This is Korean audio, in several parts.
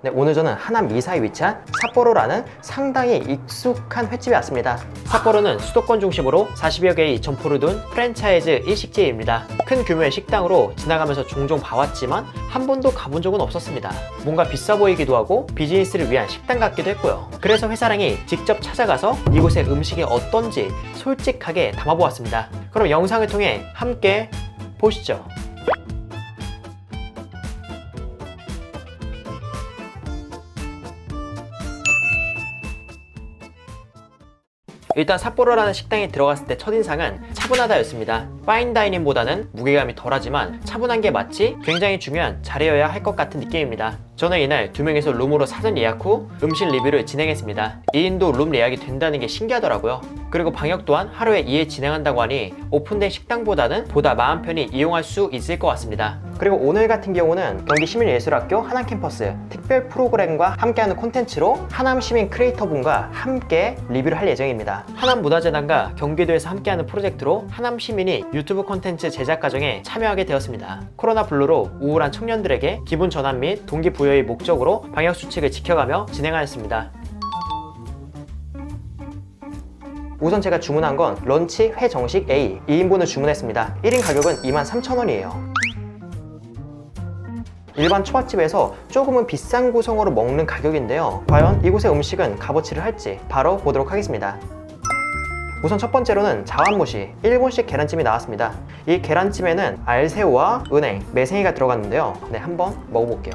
네, 오늘 저는 하남 미사에 위치한 삿포로라는 상당히 익숙한 횟집에 왔습니다. 삿포로는 수도권 중심으로 40여 개의 점포를 둔 프랜차이즈 일식집입니다. 큰 규모의 식당으로 지나가면서 종종 봐왔지만 한 번도 가본 적은 없었습니다. 뭔가 비싸 보이기도 하고 비즈니스를 위한 식당 같기도 했고요. 그래서 회사랑이 직접 찾아가서 이곳의 음식이 어떤지 솔직하게 담아보았습니다. 그럼 영상을 통해 함께 보시죠. 일단 삿포로라는 식당에 들어갔을 때 첫인상은 차분하다였습니다. 파인다이닝보다는 무게감이 덜하지만 차분한 게 마치 굉장히 중요한 자리여야 할 것 같은 느낌입니다. 저는 이날 2명이서 룸으로 사전 예약 후 음식 리뷰를 진행했습니다. 2인도 룸 예약이 된다는 게 신기하더라고요. 그리고 방역 또한 하루에 2회 진행한다고 하니 오픈된 식당보다는 보다 마음 편히 이용할 수 있을 것 같습니다. 그리고 오늘 같은 경우는 경기시민예술학교 하남 캠퍼스 특별 프로그램과 함께하는 콘텐츠로 하남 시민 크리에이터분과 함께 리뷰를 할 예정입니다. 하남문화재단과 경기도에서 함께하는 프로젝트로 하남 시민이 유튜브 콘텐츠 제작 과정에 참여하게 되었습니다. 코로나 블루로 우울한 청년들에게 기분 전환 및 동기부여의 목적으로 방역수칙을 지켜가며 진행하였습니다. 우선 제가 주문한 건 런치 회 정식 A 2인분을 주문했습니다. 1인 가격은 23,000원이에요. 일반 초밥집에서 조금은 비싼 구성으로 먹는 가격인데요. 과연 이곳의 음식은 값어치를 할지 바로 보도록 하겠습니다. 우선 첫 번째로는 자완무시 일본식 계란찜이 나왔습니다. 이 계란찜에는 알새우와 은행, 매생이가 들어갔는데요. 네, 한번 먹어볼게요.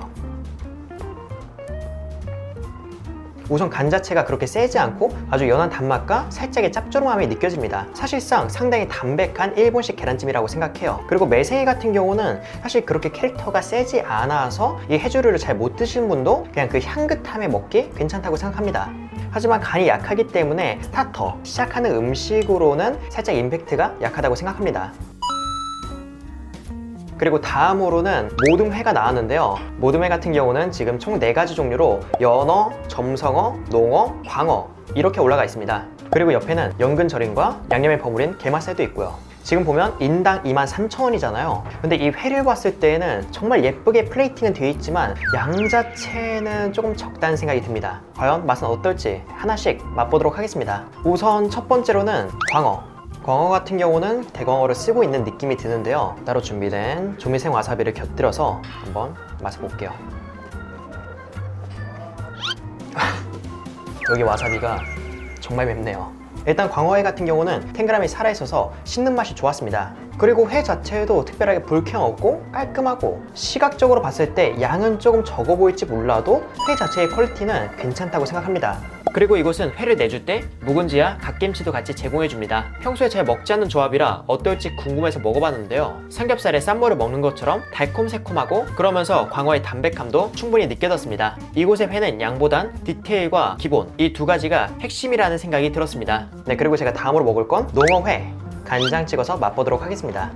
우선 간 자체가 그렇게 세지 않고 아주 연한 단맛과 살짝의 짭조름함이 느껴집니다. 사실상 상당히 담백한 일본식 계란찜이라고 생각해요. 그리고 매생이 같은 경우는 사실 그렇게 캐릭터가 세지 않아서 이 해조류를 잘 못 드시는 분도 그냥 그 향긋함에 먹기 괜찮다고 생각합니다. 하지만 간이 약하기 때문에 스타터, 시작하는 음식으로는 살짝 임팩트가 약하다고 생각합니다. 그리고 다음으로는 모듬회가 나왔는데요. 모듬회 같은 경우는 지금 총 4가지 종류로 연어, 점성어, 농어, 광어 이렇게 올라가 있습니다. 그리고 옆에는 연근절임과 양념에 버무린 게맛살도 있고요. 지금 보면 인당 23,000원이잖아요. 근데 이 회를 봤을 때는 정말 예쁘게 플레이팅은 되어 있지만 양 자체는 조금 적다는 생각이 듭니다. 과연 맛은 어떨지 하나씩 맛보도록 하겠습니다. 우선 첫 번째로는 광어 같은 경우는 대광어를 쓰고 있는 느낌이 드는데요. 따로 준비된 조미생 와사비를 곁들여서 한번 맛을 볼게요. 여기 와사비가 정말 맵네요. 일단 광어회 같은 경우는 탱글함이 살아있어서 씹는 맛이 좋았습니다. 그리고 회 자체도 특별하게 불쾌함 없고 깔끔하고 시각적으로 봤을 때 양은 조금 적어 보일지 몰라도 회 자체의 퀄리티는 괜찮다고 생각합니다. 그리고 이곳은 회를 내줄 때 묵은지와 갓김치도 같이 제공해줍니다. 평소에 잘 먹지 않는 조합이라 어떨지 궁금해서 먹어봤는데요. 삼겹살에 쌈무를 먹는 것처럼 달콤새콤하고 그러면서 광어의 담백함도 충분히 느껴졌습니다. 이곳의 회는 양보단 디테일과 기본 이 두 가지가 핵심이라는 생각이 들었습니다. 네, 그리고 제가 다음으로 먹을 건 농어회 간장 찍어서 맛보도록 하겠습니다.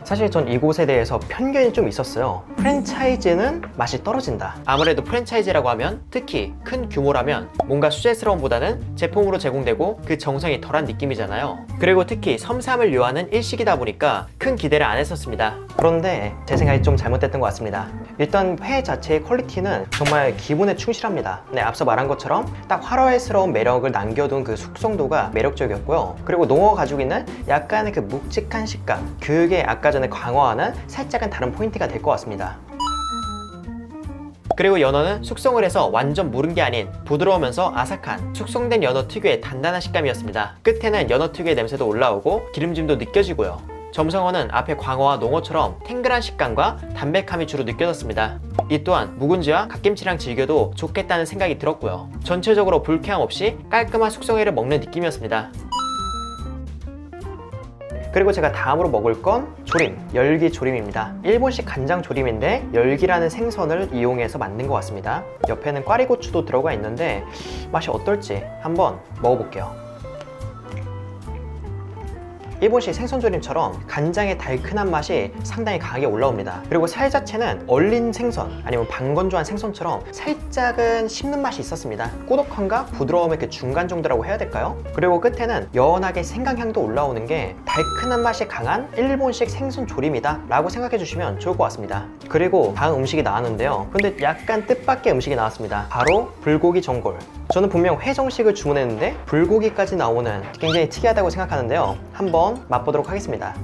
사실 전 이곳에 대해서 편견이 좀 있었어요. 프랜차이즈는 맛이 떨어진다. 아무래도 프랜차이즈라고 하면 특히 큰 규모라면 뭔가 수제스러움보다는 제품으로 제공되고 그 정성이 덜한 느낌이잖아요. 그리고 특히 섬삼을 요하는 일식이다 보니까 큰 기대를 안 했었습니다. 그런데 제 생각이 좀 잘못됐던 것 같습니다. 일단 회 자체의 퀄리티는 정말 기본에 충실합니다. 네, 앞서 말한 것처럼 딱 화려스러운 매력을 남겨둔 그 숙성도가 매력적이었고요. 그리고 농어가 가지고 있는 약간의 그 묵직한 식감, 그게 아까 전에 광어와는 살짝은 다른 포인트가 될 것 같습니다. 그리고 연어는 숙성을 해서 완전 무른 게 아닌 부드러우면서 아삭한 숙성된 연어 특유의 단단한 식감이었습니다. 끝에는 연어 특유의 냄새도 올라오고 기름짐도 느껴지고요. 점성어는 앞에 광어와 농어처럼 탱글한 식감과 담백함이 주로 느껴졌습니다. 이 또한 묵은지와 갓김치랑 즐겨도 좋겠다는 생각이 들었고요. 전체적으로 불쾌함 없이 깔끔한 숙성회를 먹는 느낌이었습니다. 그리고 제가 다음으로 먹을 건 조림, 열기 조림입니다. 일본식 간장 조림인데 열기라는 생선을 이용해서 만든 것 같습니다. 옆에는 꽈리고추도 들어가 있는데 맛이 어떨지 한번 먹어볼게요. 일본식 생선조림처럼 간장의 달큰한 맛이 상당히 강하게 올라옵니다. 그리고 살 자체는 얼린 생선 아니면 반건조한 생선처럼 살짝은 씹는 맛이 있었습니다. 꾸덕함과 부드러움의 그 중간 정도라고 해야 될까요? 그리고 끝에는 연하게 생강향도 올라오는 게 달큰한 맛이 강한 일본식 생선조림이다 라고 생각해 주시면 좋을 것 같습니다. 그리고 다음 음식이 나왔는데요. 근데 약간 뜻밖의 음식이 나왔습니다. 바로 불고기 전골. 저는 분명 회정식을 주문했는데 불고기까지 나오는 굉장히 특이하다고 생각하는데요. 한번 맛보도록 하겠습니다.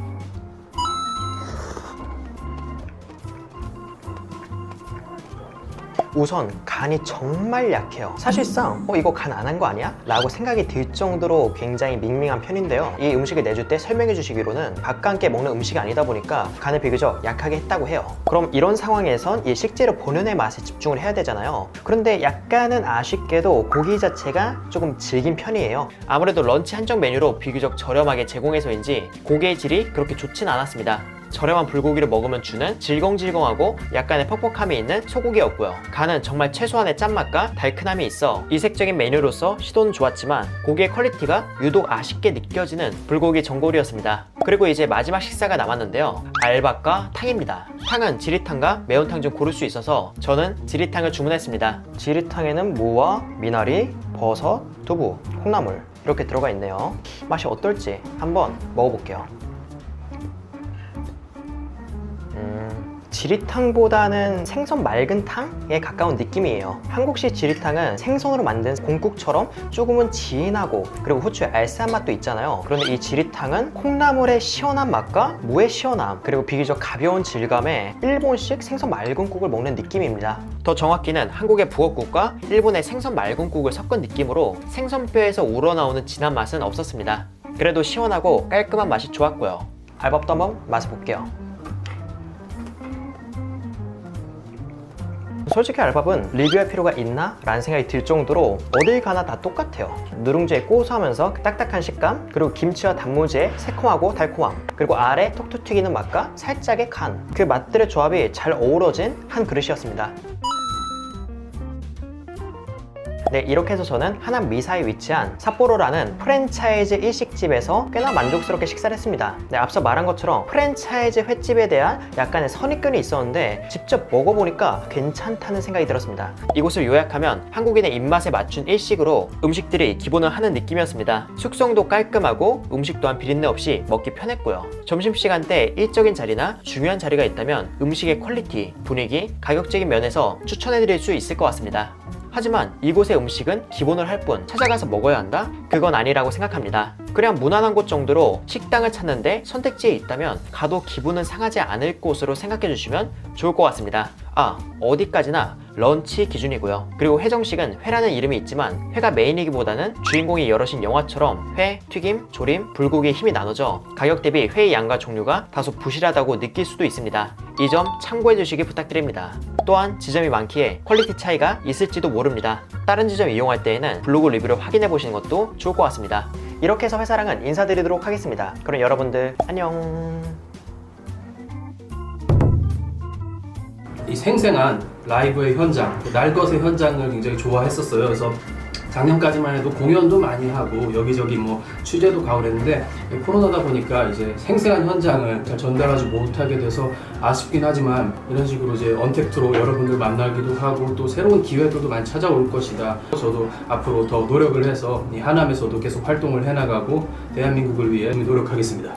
우선 간이 정말 약해요. 사실상 이거 간 안 한 거 아니야? 라고 생각이 들 정도로 굉장히 밍밍한 편인데요. 이 음식을 내줄 때 설명해 주시기로는 밥과 함께 먹는 음식이 아니다 보니까 간을 비교적 약하게 했다고 해요. 그럼 이런 상황에선 이 식재료 본연의 맛에 집중을 해야 되잖아요. 그런데 약간은 아쉽게도 고기 자체가 조금 질긴 편이에요. 아무래도 런치 한정 메뉴로 비교적 저렴하게 제공해서인지 고기의 질이 그렇게 좋진 않았습니다. 저렴한 불고기를 먹으면 주는 질겅질겅하고 약간의 퍽퍽함이 있는 소고기였고요. 간은 정말 최소한의 짠맛과 달큰함이 있어 이색적인 메뉴로서 시도는 좋았지만 고기의 퀄리티가 유독 아쉽게 느껴지는 불고기 전골이었습니다. 그리고 이제 마지막 식사가 남았는데요. 알밥과 탕입니다. 탕은 지리탕과 매운탕 중 고를 수 있어서 저는 지리탕을 주문했습니다. 지리탕에는 무와 미나리, 버섯, 두부, 콩나물 이렇게 들어가 있네요. 맛이 어떨지 한번 먹어볼게요. 지리탕보다는 생선 맑은 탕에 가까운 느낌이에요. 한국식 지리탕은 생선으로 만든 공국처럼 조금은 진하고 그리고 후추의 알싸한 맛도 있잖아요. 그런데 이 지리탕은 콩나물의 시원한 맛과 무의 시원함 그리고 비교적 가벼운 질감의 일본식 생선 맑은 국을 먹는 느낌입니다. 더 정확히는 한국의 부엌국과 일본의 생선 맑은 국을 섞은 느낌으로 생선뼈에서 우러나오는 진한 맛은 없었습니다. 그래도 시원하고 깔끔한 맛이 좋았고요. 알밥도 한번 맛을 볼게요. 솔직히 알밥은 리뷰할 필요가 있나? 라는 생각이 들 정도로 어딜 가나 다 똑같아요. 누룽지의 고소하면서 딱딱한 식감, 그리고 김치와 단무지의 새콤하고 달콤함, 그리고 아래 톡톡 튀기는 맛과 살짝의 간, 그 맛들의 조합이 잘 어우러진 한 그릇이었습니다. 네, 이렇게 해서 저는 하남 미사에 위치한 삿포로라는 프랜차이즈 일식집에서 꽤나 만족스럽게 식사를 했습니다. 네, 앞서 말한 것처럼 프랜차이즈 횟집에 대한 약간의 선입견이 있었는데 직접 먹어보니까 괜찮다는 생각이 들었습니다. 이곳을 요약하면 한국인의 입맛에 맞춘 일식으로 음식들이 기본을 하는 느낌이었습니다. 숙성도 깔끔하고 음식 또한 비린내 없이 먹기 편했고요. 점심시간 때 일적인 자리나 중요한 자리가 있다면 음식의 퀄리티, 분위기, 가격적인 면에서 추천해드릴 수 있을 것 같습니다. 하지만 이곳의 음식은 기본을 할 뿐 찾아가서 먹어야 한다? 그건 아니라고 생각합니다. 그냥 무난한 곳 정도로 식당을 찾는데 선택지에 있다면 가도 기분은 상하지 않을 곳으로 생각해 주시면 좋을 것 같습니다. 어디까지나 런치 기준이고요. 그리고 회정식은 회라는 이름이 있지만 회가 메인이기보다는 주인공이 여럿인 영화처럼 회, 튀김, 조림, 불고기에 힘이 나눠져 가격 대비 회의 양과 종류가 다소 부실하다고 느낄 수도 있습니다. 이 점 참고해 주시기 부탁드립니다. 또한 지점이 많기에 퀄리티 차이가 있을지도 모릅니다. 다른 지점 이용할 때에는 블로그 리뷰를 확인해 보시는 것도 좋을 것 같습니다. 이렇게 해서 회사랑은 인사드리도록 하겠습니다. 그럼 여러분들 안녕. 이 생생한 라이브의 현장, 날것의 현장을 굉장히 좋아했었어요. 그래서 작년까지만 해도 공연도 많이 하고 여기저기 뭐 취재도 가고 그랬는데 코로나다 보니까 이제 생생한 현장을 잘 전달하지 못하게 돼서 아쉽긴 하지만 이런 식으로 이제 언택트로 여러분들 만나기도 하고 또 새로운 기회들도 많이 찾아올 것이다. 저도 앞으로 더 노력을 해서 이 하남에서도 계속 활동을 해나가고 대한민국을 위해 노력하겠습니다.